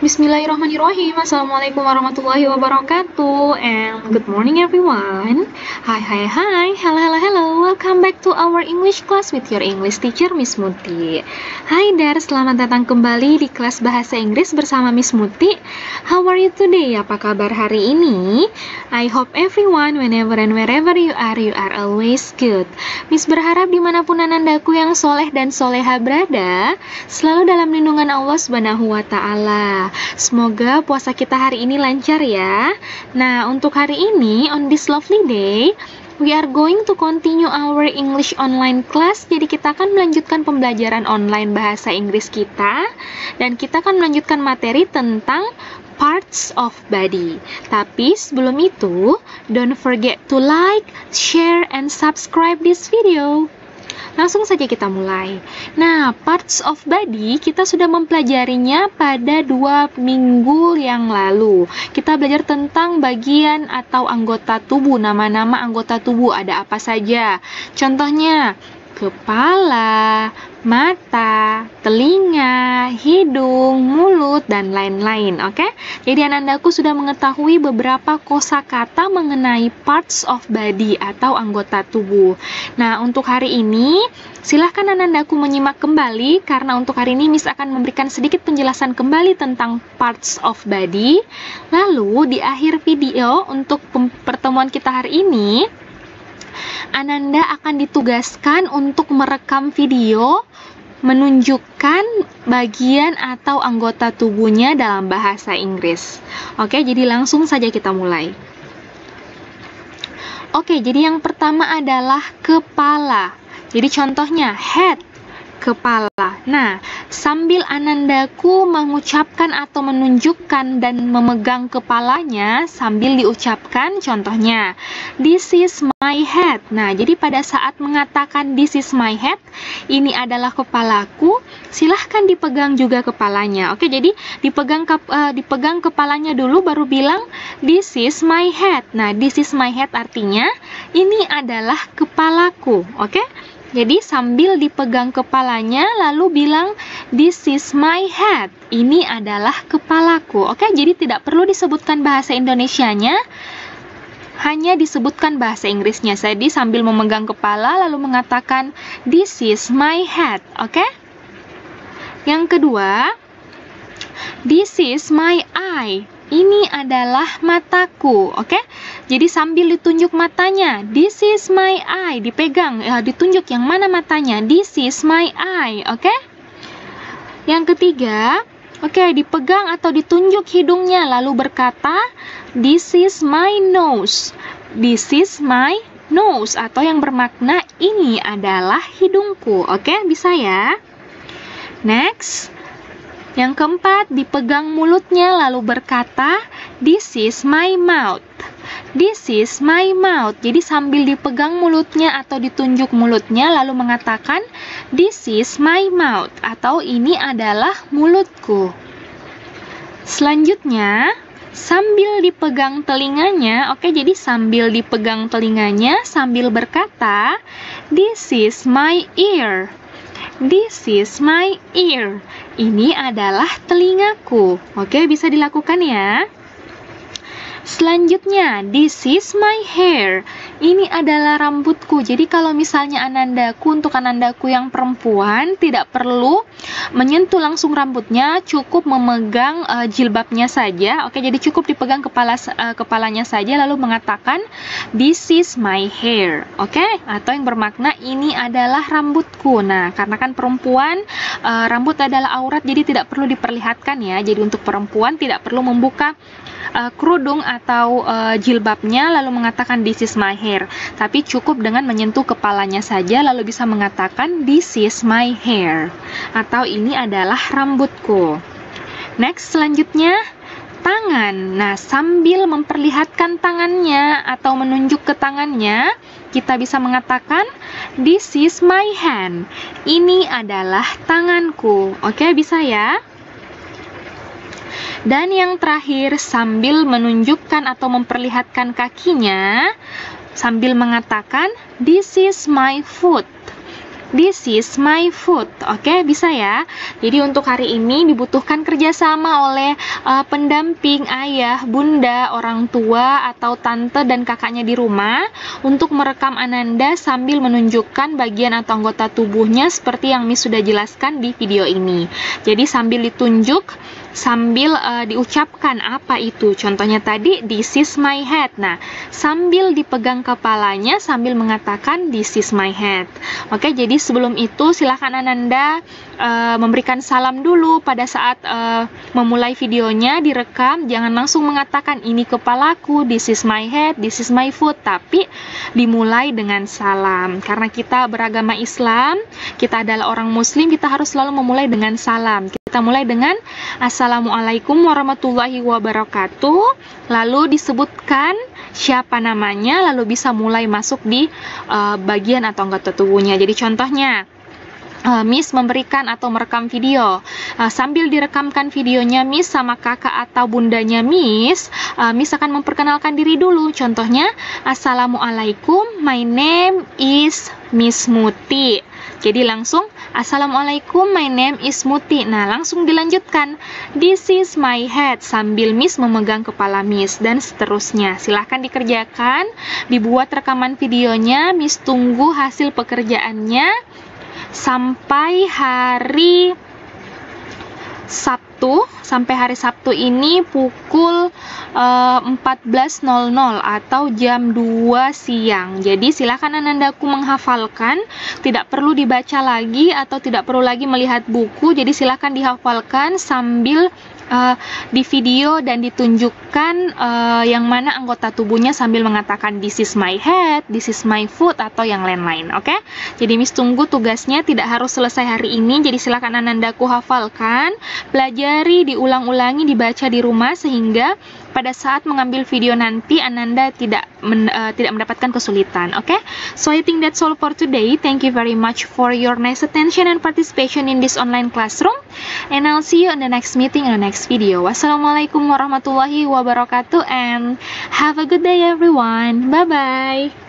Bismillahirrahmanirrahim. Assalamualaikum warahmatullahi wabarakatuh. And good morning everyone. Hi. Hello. Welcome back to our English class with your English teacher Miss Muti. Hai there, selamat datang kembali di kelas bahasa Inggris bersama Miss Muti. How are you today? Apa kabar hari ini? I hope everyone, whenever and wherever you are always good. Miss berharap dimanapun anandaku yang soleh dan soleha berada, selalu dalam lindungan Allah Subhanahu wa Ta'ala. Semoga puasa kita hari ini lancar ya. Nah, untuk hari ini, on this lovely day, we are going to continue our English online class. Jadi kita akan melanjutkan pembelajaran online bahasa Inggris kita. Dan kita akan melanjutkan materi tentang parts of body. Tapi sebelum itu, don't forget to like, share, and subscribe this video. Langsung saja kita mulai. Nah, parts of body kita sudah mempelajarinya pada 2 minggu yang lalu. Kita belajar tentang bagian atau anggota tubuh, nama-nama anggota tubuh ada apa saja. Contohnya, kepala, mata, telinga, hidung, mulut, dan lain-lain. Oke? Jadi anandaku sudah mengetahui beberapa kosakata mengenai parts of body atau anggota tubuh. Nah, untuk hari ini silahkan anandaku menyimak kembali karena untuk hari ini Miss akan memberikan sedikit penjelasan kembali tentang parts of body. Lalu di akhir video untuk pertemuan kita hari ini, Ananda akan ditugaskan untuk merekam video menunjukkan bagian atau anggota tubuhnya dalam bahasa Inggris. Oke, jadi langsung saja kita mulai. Oke, jadi yang pertama adalah kepala. Jadi contohnya head, kepala. Nah, sambil anandaku mengucapkan atau menunjukkan dan memegang kepalanya sambil diucapkan, contohnya this is my head. Nah, jadi pada saat mengatakan this is my head, ini adalah kepalaku, silahkan dipegang juga kepalanya. Oke, jadi dipegang kepalanya dulu baru bilang this is my head. Nah, this is my head artinya ini adalah kepalaku. Oke? Jadi sambil dipegang kepalanya lalu bilang this is my head. Ini adalah kepalaku. Oke, jadi tidak perlu disebutkan bahasa Indonesianya, hanya disebutkan bahasa Inggrisnya. Jadi sambil memegang kepala lalu mengatakan this is my head. Oke? Yang kedua, this is my eye. Ini adalah mataku, oke? Jadi sambil ditunjuk matanya, this is my eye, dipegang, ditunjuk yang mana matanya, this is my eye, oke? Yang ketiga, oke, dipegang atau ditunjuk hidungnya, lalu berkata, this is my nose, this is my nose, atau yang bermakna ini adalah hidungku, oke? Bisa ya? Next. Yang keempat, dipegang mulutnya lalu berkata, this is my mouth. This is my mouth. Jadi sambil dipegang mulutnya atau ditunjuk mulutnya lalu mengatakan, this is my mouth. Atau ini adalah mulutku. Selanjutnya, sambil dipegang telinganya, oke, jadi sambil dipegang telinganya sambil berkata, this is my ear. This is my ear. Ini adalah telingaku. Oke, bisa dilakukan ya. Selanjutnya, this is my hair. Ini adalah rambutku. Jadi kalau misalnya untuk anandaku yang perempuan tidak perlu menyentuh langsung rambutnya, cukup memegang jilbabnya saja. Oke, jadi cukup dipegang kepalanya saja lalu mengatakan this is my hair. Oke, atau yang bermakna ini adalah rambutku. Nah, karena kan perempuan rambut adalah aurat jadi tidak perlu diperlihatkan ya. Jadi untuk perempuan tidak perlu membuka kerudung atau jilbabnya lalu mengatakan this is my hair, tapi cukup dengan menyentuh kepalanya saja lalu bisa mengatakan this is my hair atau ini adalah rambutku. Next, selanjutnya tangan. Nah, sambil memperlihatkan tangannya atau menunjuk ke tangannya, kita bisa mengatakan this is my hand. Ini adalah tanganku. Oke, bisa ya? Dan yang terakhir, sambil menunjukkan atau memperlihatkan kakinya, sambil mengatakan, this is my foot. This is my food. Oke, bisa ya. Jadi untuk hari ini dibutuhkan kerjasama oleh pendamping, ayah, bunda, orang tua, atau tante dan kakaknya di rumah untuk merekam Ananda sambil menunjukkan bagian atau anggota tubuhnya seperti yang Miss sudah jelaskan di video ini. Jadi sambil ditunjuk, sambil diucapkan apa itu. Contohnya tadi, this is my head. Nah, sambil dipegang kepalanya sambil mengatakan this is my head. Oke, jadi sebelum itu silakan Ananda memberikan salam dulu pada saat memulai videonya, direkam. Jangan langsung mengatakan ini kepalaku, this is my head, this is my foot, tapi dimulai dengan salam. Karena kita beragama Islam, kita adalah orang Muslim, kita harus selalu memulai dengan salam. Kita mulai dengan Assalamualaikum warahmatullahi wabarakatuh, lalu disebutkan siapa namanya, lalu bisa mulai masuk di bagian atau anggota tubuhnya. Jadi contohnya, Miss memberikan atau merekam video. Sambil direkamkan videonya Miss sama kakak atau bundanya Miss, Miss akan memperkenalkan diri dulu. Contohnya, Assalamualaikum, my name is Miss Muti. Jadi langsung, Assalamualaikum, my name is Muti. Nah, langsung dilanjutkan, this is my head, sambil Miss memegang kepala Miss, dan seterusnya. Silahkan dikerjakan, dibuat rekaman videonya, Miss tunggu hasil pekerjaannya sampai hari Sabtu. Sampai hari Sabtu ini pukul 14.00 atau jam 2 siang. Jadi silakan Anandaku menghafalkan, tidak perlu dibaca lagi atau tidak perlu lagi melihat buku. Jadi silakan dihafalkan sambil di video dan ditunjukkan yang mana anggota tubuhnya sambil mengatakan this is my head, this is my foot, atau yang lain-lain. Oke? Jadi Miss tunggu tugasnya, tidak harus selesai hari ini. Jadi silakan Anandaku hafalkan, pelajari, diulang-ulangi, dibaca di rumah sehingga pada saat mengambil video nanti Ananda tidak mendapatkan kesulitan. Oke? So I think that's all for today. Thank you very much for your nice attention and participation in this online classroom. And I'll see you in the next meeting in the next video. Wassalamualaikum warahmatullahi wabarakatuh and have a good day everyone. Bye bye.